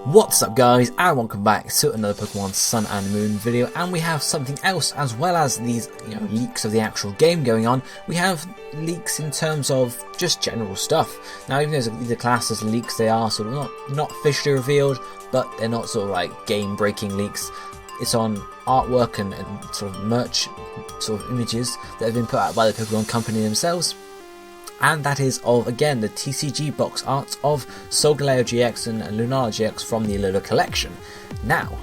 What's up guys, and welcome back to another Pokemon Sun and Moon video, and we have something else as well as these leaks of the actual game going on. We have leaks in terms of just general stuff. Now even though these are classed as leaks, they are sort of not officially revealed, but they're not sort of like game breaking leaks. It's on artwork and sort of merch sort of images that have been put out by the Pokemon company themselves. And that is of, again, the TCG box art of Solgaleo GX and Lunala GX from the Alola collection. Now,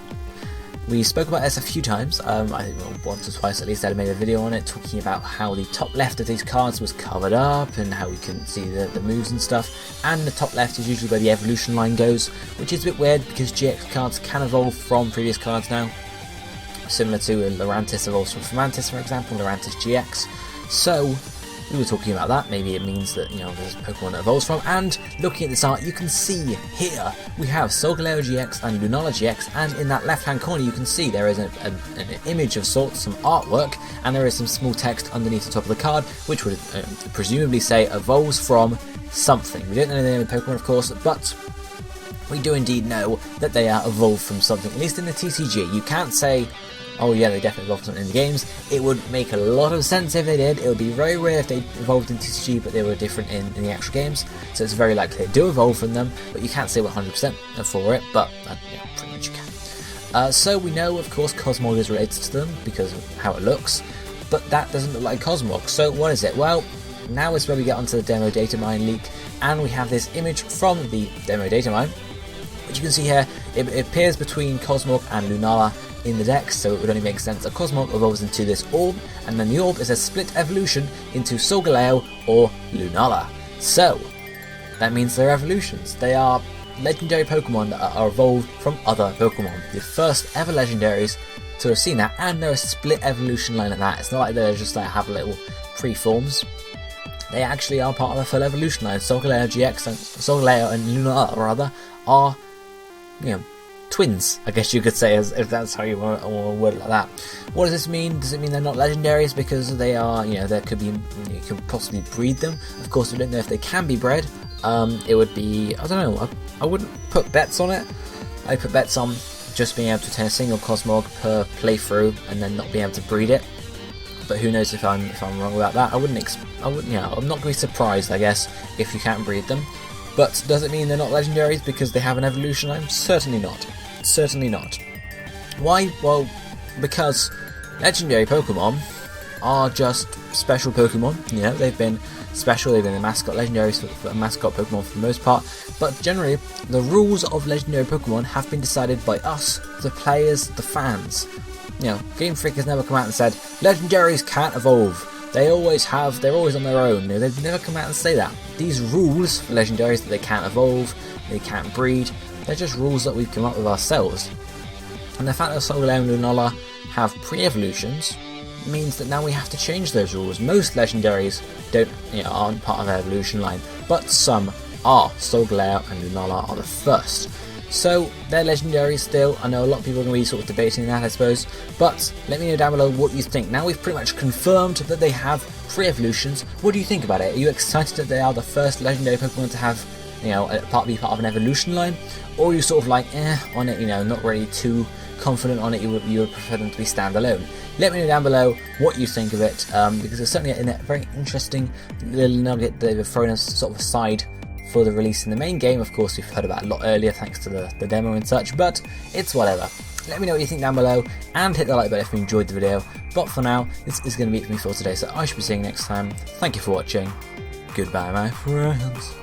we spoke about this a few times, I think once or twice at least. I made a video on it talking about how the top left of these cards was covered up and how we couldn't see the moves and stuff. And the top left is usually where the evolution line goes, which is a bit weird because GX cards can evolve from previous cards now. Similar to Lurantis evolves from Fomantis, for example, Lurantis GX. So we were talking about that. Maybe it means that there's a Pokemon that evolves from. And looking at this art, you can see here we have Solgaleo GX and Lunala GX, and in that left hand corner you can see there is an image of sorts, some artwork, and there is some small text underneath the top of the card which would presumably say evolves from something. We don't know the name of the Pokemon, of course, but we do indeed know that they are evolved from something, at least in the TCG. You can't say, oh yeah, they definitely evolved something in the games. It would make a lot of sense if they did. It would be very rare if they evolved in TCG, but they were different in the actual games. So it's very likely they do evolve from them, but you can't say 100% for it, but pretty much you can. So we know, of course, Cosmog is related to them because of how it looks, but that doesn't look like Cosmog. So what is it? Well, now is where we get onto the demo data mine leak, and we have this image from the demo data mine, which you can see here. It appears between Cosmog and Lunala in the deck, so it would only make sense that Cosmog evolves into this orb, and then the orb is a split evolution into Solgaleo or Lunala. So that means they're evolutions. They are legendary Pokemon that are evolved from other Pokemon. The first ever legendaries to have seen that, and they're a split evolution line at that. It's not like they're just like have little pre-forms. They actually are part of a full evolution line. Solgaleo GX and Solgaleo and Lunala rather are twins, I guess you could say, if that's how you want to word it like that. What does this mean? Does it mean they're not legendaries because they are, there could be, you could possibly breed them? Of course, we don't know if they can be bred. It would be, I don't know, I wouldn't put bets on it. I'd put bets on just being able to obtain a single Cosmog per playthrough and then not being able to breed it. But who knows if I'm wrong about that? I'm not going to be surprised, I guess, if you can't breed them. But does it mean they're not legendaries because they have an evolution line? Certainly not. Certainly not. Why? Well, because legendary Pokemon are just special Pokemon. They've been special, they've been the mascot legendaries for mascot Pokemon for the most part. But generally, the rules of legendary Pokemon have been decided by us, the players, the fans. Game Freak has never come out and said, legendaries can't evolve. They always have, they're always on their own. They've never come out and say that. These rules for legendaries, that they can't evolve, they can't breed, they're just rules that we've come up with ourselves. And the fact that Solgaleo and Lunala have pre-evolutions means that now we have to change those rules. Most legendaries aren't part of their evolution line, but some are. Solgaleo and Lunala are the first. So they're legendary still. I know a lot of people are going to be sort of debating that, I suppose, but let me know down below what you think. Now we've pretty much confirmed that they have pre-evolutions. What do you think about it? Are you excited that they are the first legendary Pokemon to have, be part of an evolution line, or are you sort of like on it, not really too confident on it? You would prefer them to be standalone. Let me know down below what you think of it, because it's certainly a very interesting little nugget that they've thrown us sort of aside for the release in the main game. Of course, we've heard about it a lot earlier thanks to the demo and such, but it's whatever. Let me know what you think down below, and hit the like button if you enjoyed the video. But for now, this is going to be it for me for today, so I shall be seeing you next time. Thank you for watching. Goodbye, my friends.